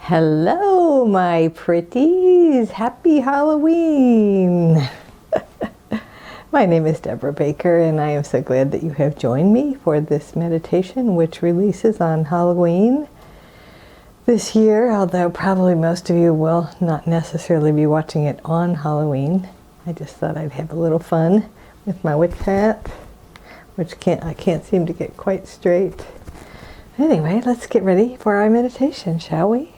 Hello, my pretties. Happy Halloween. My name is Debra Baker, and I am so glad that you have joined me for this meditation, which releases on Halloween this year, although probably most of you will not necessarily be watching it on Halloween. I just thought I'd have a little fun with my witch hat, which I can't seem to get quite straight. Anyway, let's get ready for our meditation, shall we?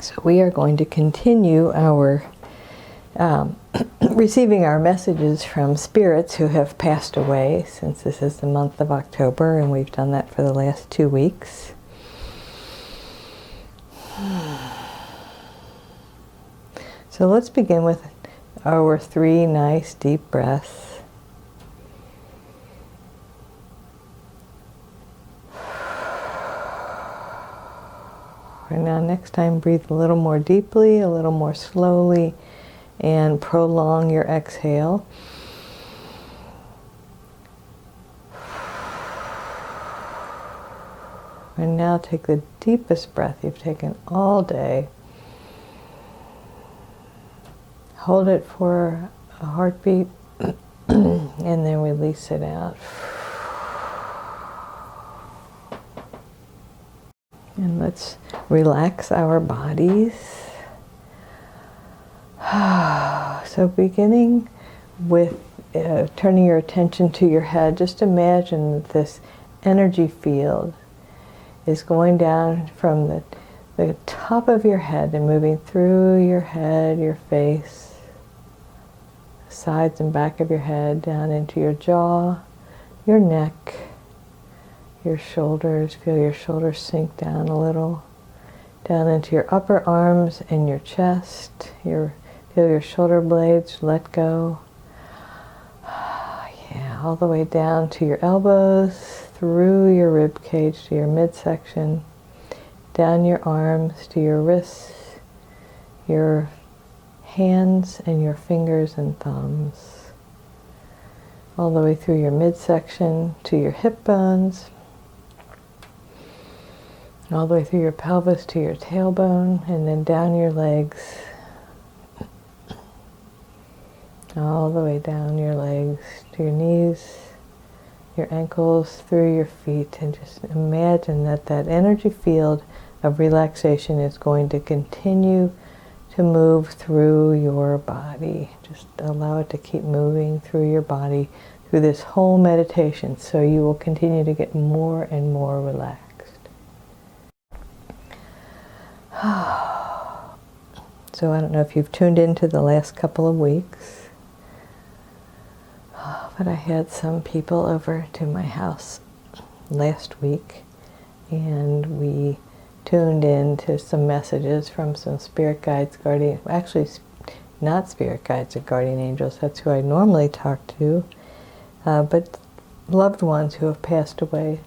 So we are going to continue our receiving our messages from spirits who have passed away, since this is the month of October, and we've done that for the last 2 weeks. So let's begin with our 3 nice deep breaths. And now next time, breathe a little more deeply, a little more slowly, and prolong your exhale. And now take the deepest breath you've taken all day. Hold it for a heartbeat, and then release it out. And let's relax our bodies. So beginning with turning your attention to your head, just imagine that this energy field is going down from the top of your head and moving through your head, your face, sides and back of your head, down into your jaw, your neck, your shoulders. Feel your shoulders sink down a little, down into your upper arms and your chest. Feel your shoulder blades let go. Yeah, all the way down to your elbows, through your rib cage to your midsection, down your arms to your wrists, your hands and your fingers and thumbs, all the way through your midsection to your hip bones, all the way through your pelvis to your tailbone, and then down your legs, all the way down your legs to your knees, your ankles, through your feet, and just imagine that that energy field of relaxation is going to continue to move through your body. Just allow it to keep moving through your body through this whole meditation, so you will continue to get more and more relaxed. So I don't know if you've tuned into the last couple of weeks, but I had some people over to my house last week, and we tuned in to some messages from some spirit guides, actually not spirit guides or guardian angels, that's who I normally talk to, but loved ones who have passed away.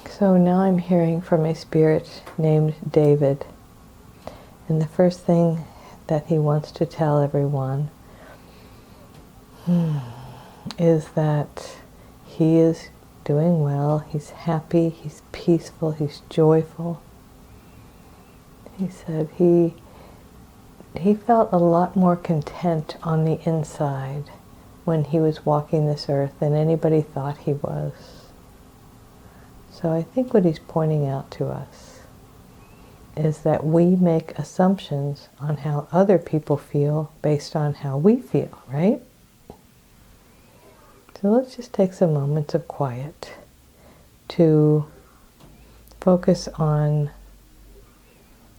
So now I'm hearing from a spirit named David. And the first thing that he wants to tell everyone is that he is doing well, he's happy, he's peaceful, he's joyful. He said he felt a lot more content on the inside when he was walking this earth than anybody thought he was. So I think what he's pointing out to us is that we make assumptions on how other people feel based on how we feel, right? So let's just take some moments of quiet to focus on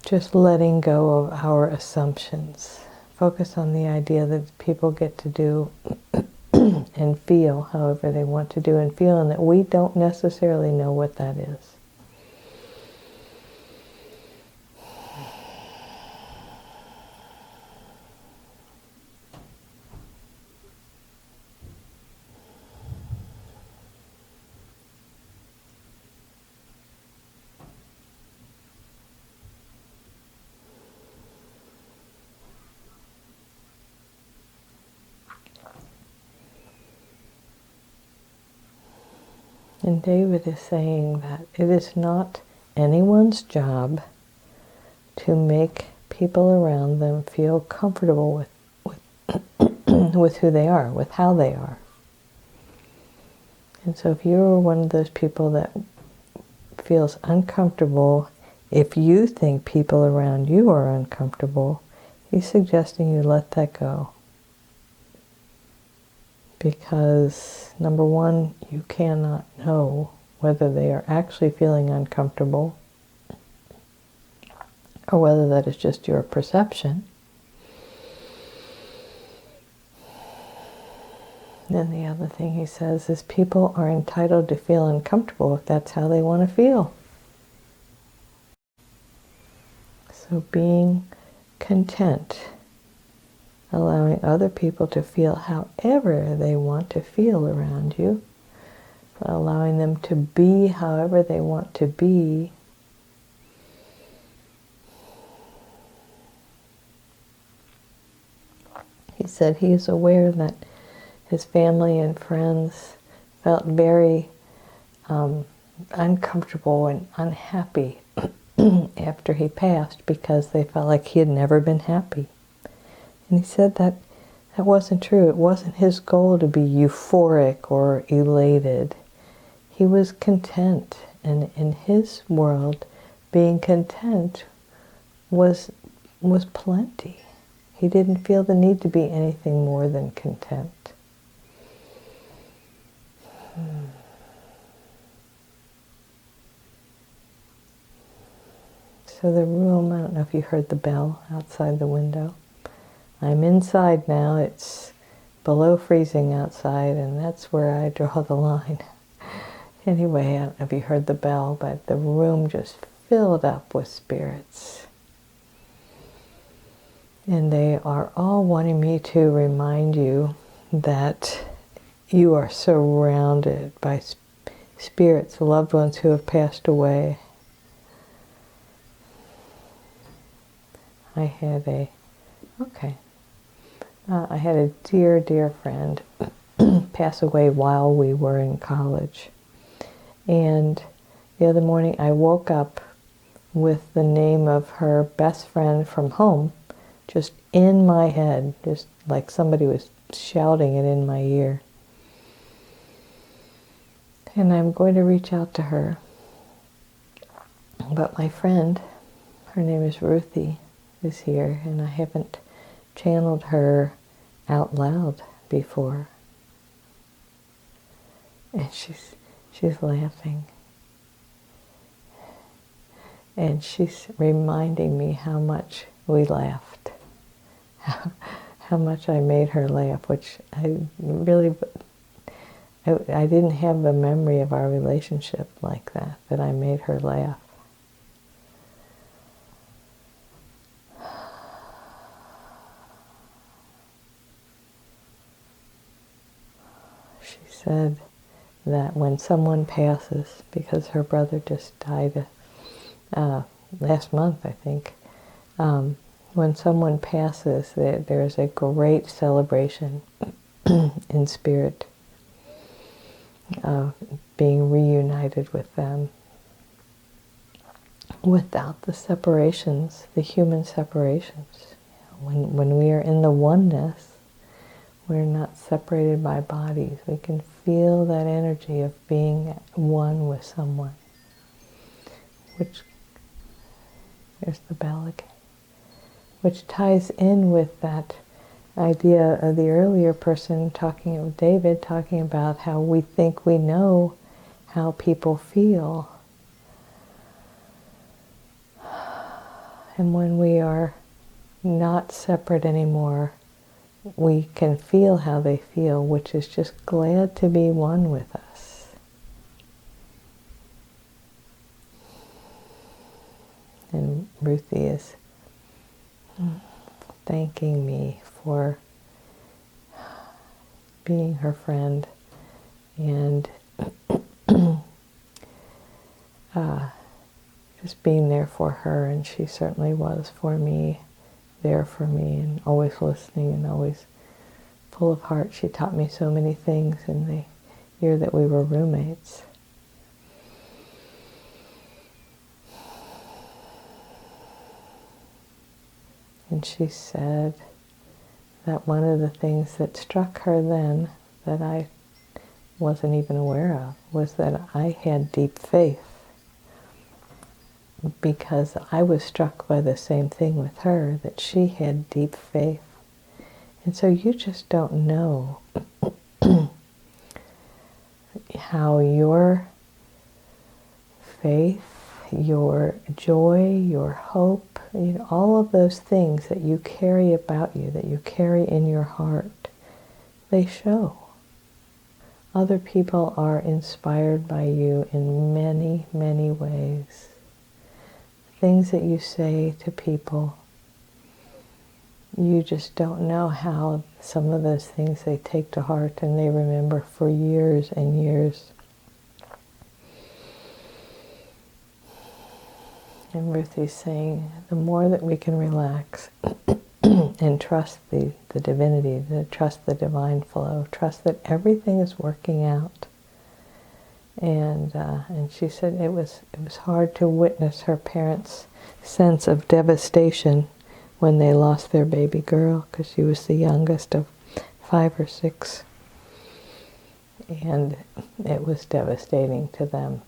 just letting go of our assumptions. Focus on the idea that people get to do and feel however they want to do and feel, and that we don't necessarily know what that is. And David is saying that it is not anyone's job to make people around them feel comfortable with who they are, with how they are. And so if you're one of those people that feels uncomfortable, if you think people around you are uncomfortable, he's suggesting you let that go. Because, number one, you cannot know whether they are actually feeling uncomfortable or whether that is just your perception. And the other thing he says is people are entitled to feel uncomfortable if that's how they want to feel. So being content, allowing other people to feel however they want to feel around you, allowing them to be however they want to be, he said he is aware that his family and friends felt very uncomfortable and unhappy after he passed because they felt like he had never been happy. And he said that wasn't true. It wasn't his goal to be euphoric or elated. He was content. And in his world, being content was plenty. He didn't feel the need to be anything more than content. So the room, I don't know if you heard the bell outside the window. I'm inside now. It's below freezing outside, and that's where I draw the line. Anyway, I don't know if you heard the bell, but the room just filled up with spirits. And they are all wanting me to remind you that you are surrounded by spirits, loved ones who have passed away. I had a dear, dear friend pass away while we were in college. And the other morning I woke up with the name of her best friend from home just in my head, just like somebody was shouting it in my ear. And I'm going to reach out to her. But my friend, her name is Ruthie, is here, and I haven't channeled her out loud before. And she's laughing. And she's reminding me how much we laughed. How much I made her laugh, which I didn't have the memory of our relationship like that I made her laugh. She said that when someone passes, because her brother just died last month, I think, when someone passes, there's a great celebration in spirit of being reunited with them without the separations, the human separations. When we are in the oneness, we're not separated by bodies. We can feel that energy of being one with someone. Which, there's the bell again. Which ties in with that idea of the earlier person talking with David, talking about how we think we know how people feel. And when we are not separate anymore, we can feel how they feel, which is just glad to be one with us. And Ruthie is thanking me for being her friend and just being there for her, and she certainly was for me, there for me, and always listening and always full of heart. She taught me so many things in the year that we were roommates. And she said that one of the things that struck her then that I wasn't even aware of was that I had deep faith, because I was struck by the same thing with her, that she had deep faith. And so you just don't know how your faith, your joy, your hope, all of those things that you carry about you, that you carry in your heart, they show. Other people are inspired by you in many, many ways. Things that you say to people, you just don't know how some of those things they take to heart and they remember for years and years. And Ruthie's saying, the more that we can relax and trust the divinity, trust the divine flow, trust that everything is working out. And she said it was hard to witness her parents' sense of devastation when they lost their baby girl, because she was the youngest of 5 or 6. And it was devastating to them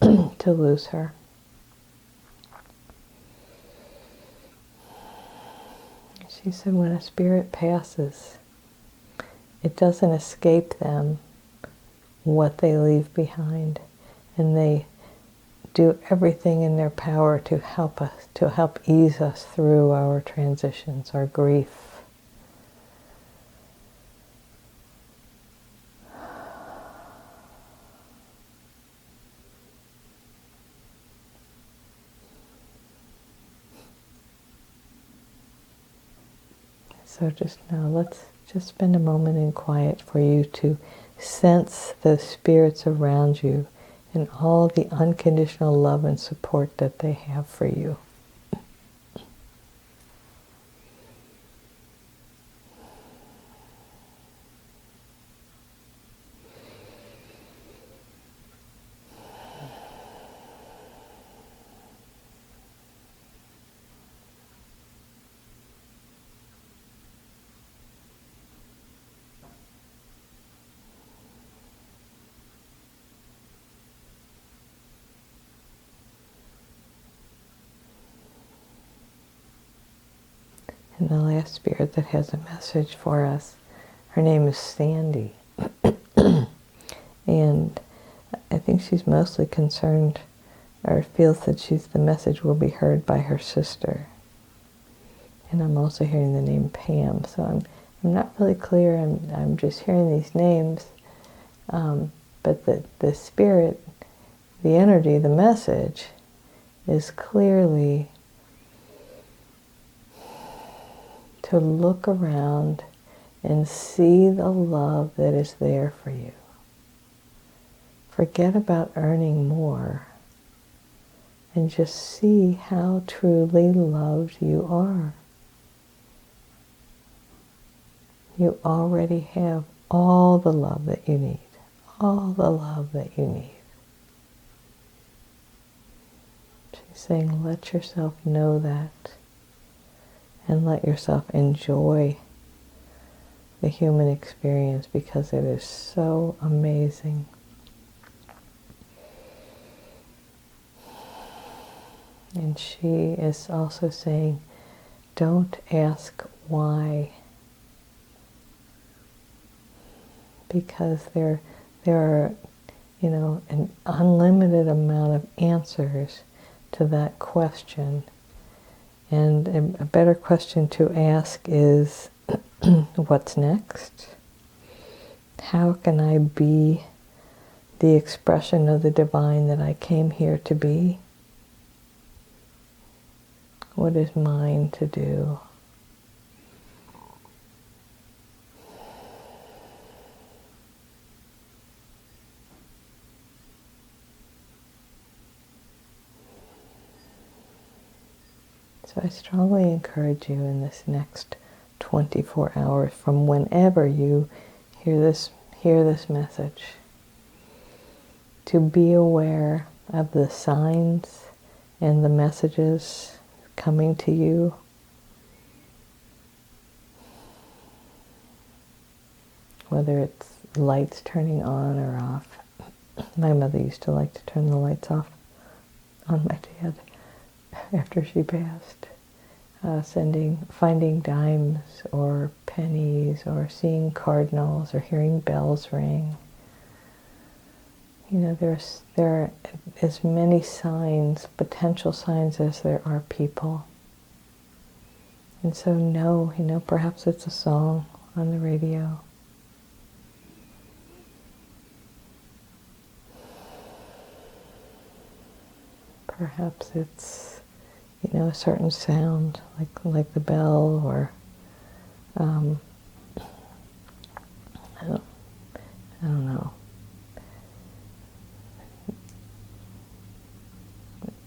to lose her. She said when a spirit passes, it doesn't escape them what they leave behind, and they do everything in their power to help us, to help ease us through our transitions, our grief. So just now, let's just spend a moment in quiet for you to sense the spirits around you and all the unconditional love and support that they have for you. And the last spirit that has a message for us, her name is Sandy. And I think she's mostly concerned, or feels that the message will be heard by her sister. And I'm also hearing the name Pam, so I'm not really clear. I'm just hearing these names, but the spirit, the energy, the message is clearly to look around and see the love that is there for you. Forget about earning more and just see how truly loved you are. You already have all the love that you need, all the love that you need. She's saying, let yourself know that. And let yourself enjoy the human experience, because it is so amazing. And she is also saying, don't ask why, because there are, an unlimited amount of answers to that question. And a better question to ask is, what's next? How can I be the expression of the divine that I came here to be? What is mine to do? So I strongly encourage you in this next 24 hours, from whenever you hear this message, to be aware of the signs and the messages coming to you, whether it's lights turning on or off. My mother used to like to turn the lights off on my dad after she passed. Finding dimes or pennies or seeing cardinals or hearing bells ring. You know, there are as many signs, potential signs, as there are people. And so know, perhaps it's a song on the radio. Perhaps it's, a certain sound, like the bell, or I don't know,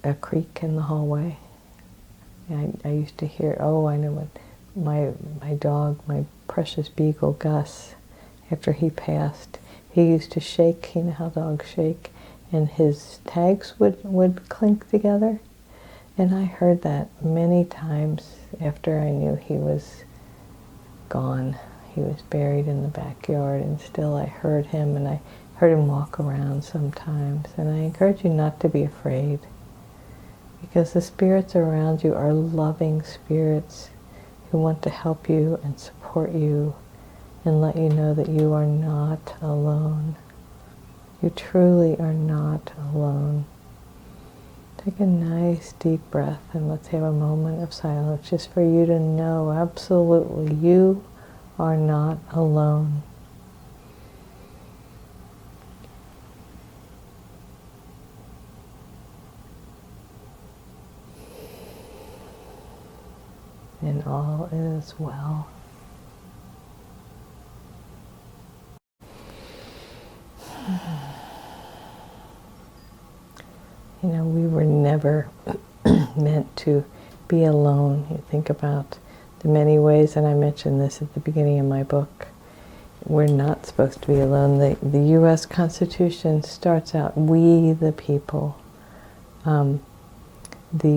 a creak in the hallway. I used to hear, I know what, my dog, my precious beagle Gus, after he passed, he used to shake, you know how dogs shake, and his tags would clink together. And I heard that many times after I knew he was gone. He was buried in the backyard, and still I heard him, and I heard him walk around sometimes. And I encourage you not to be afraid, because the spirits around you are loving spirits who want to help you and support you and let you know that you are not alone. You truly are not alone. Take a nice deep breath and let's have a moment of silence just for you to know absolutely you are not alone. And all is well. We were never meant to be alone. You think about the many ways, and I mentioned this at the beginning of my book, we're not supposed to be alone. The U.S. Constitution starts out, we the people. The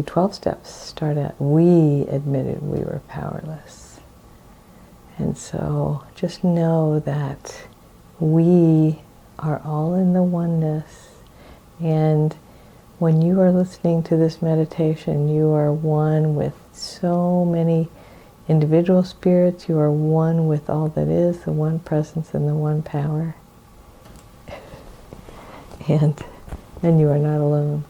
12 steps start out, we admitted we were powerless. And so just know that we are all in the oneness, and when you are listening to this meditation, you are one with so many individual spirits. You are one with all that is, the one presence and the one power. And you are not alone.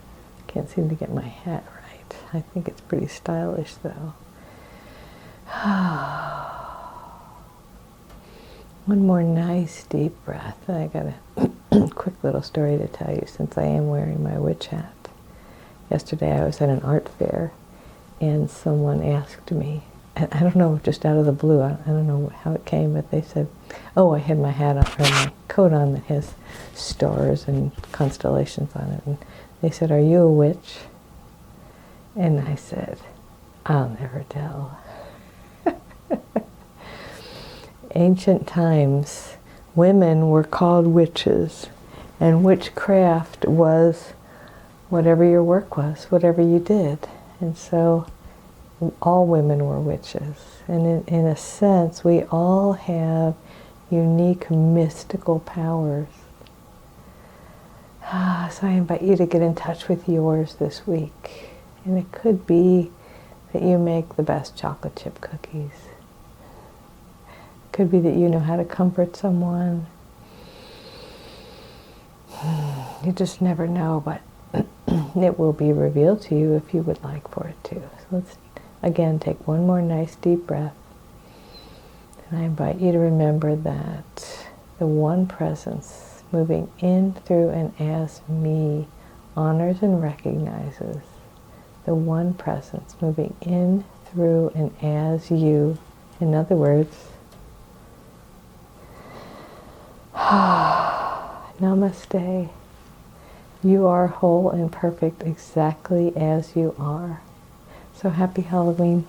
Can't seem to get my hat right. I think it's pretty stylish, though. One more nice deep breath. I got a quick little story to tell you, since I am wearing my witch hat. Yesterday I was at an art fair, and someone asked me, and I don't know, just out of the blue, I don't know how it came, but they said, I had my hat on, or my coat on that has stars and constellations on it, and they said, "Are you a witch?" And I said, "I'll never tell." Ancient times, women were called witches, and witchcraft was whatever your work was, whatever you did. And so all women were witches. And in a sense, we all have unique mystical powers. So I invite you to get in touch with yours this week. And it could be that you make the best chocolate chip cookies. It could be that you know how to comfort someone. You just never know, but it will be revealed to you if you would like for it to. So let's, again, take one more nice deep breath. And I invite you to remember that the one presence moving in, through, and as me honors and recognizes the one presence moving in, through, and as you. In other words, namaste. You are whole and perfect exactly as you are. So happy Halloween.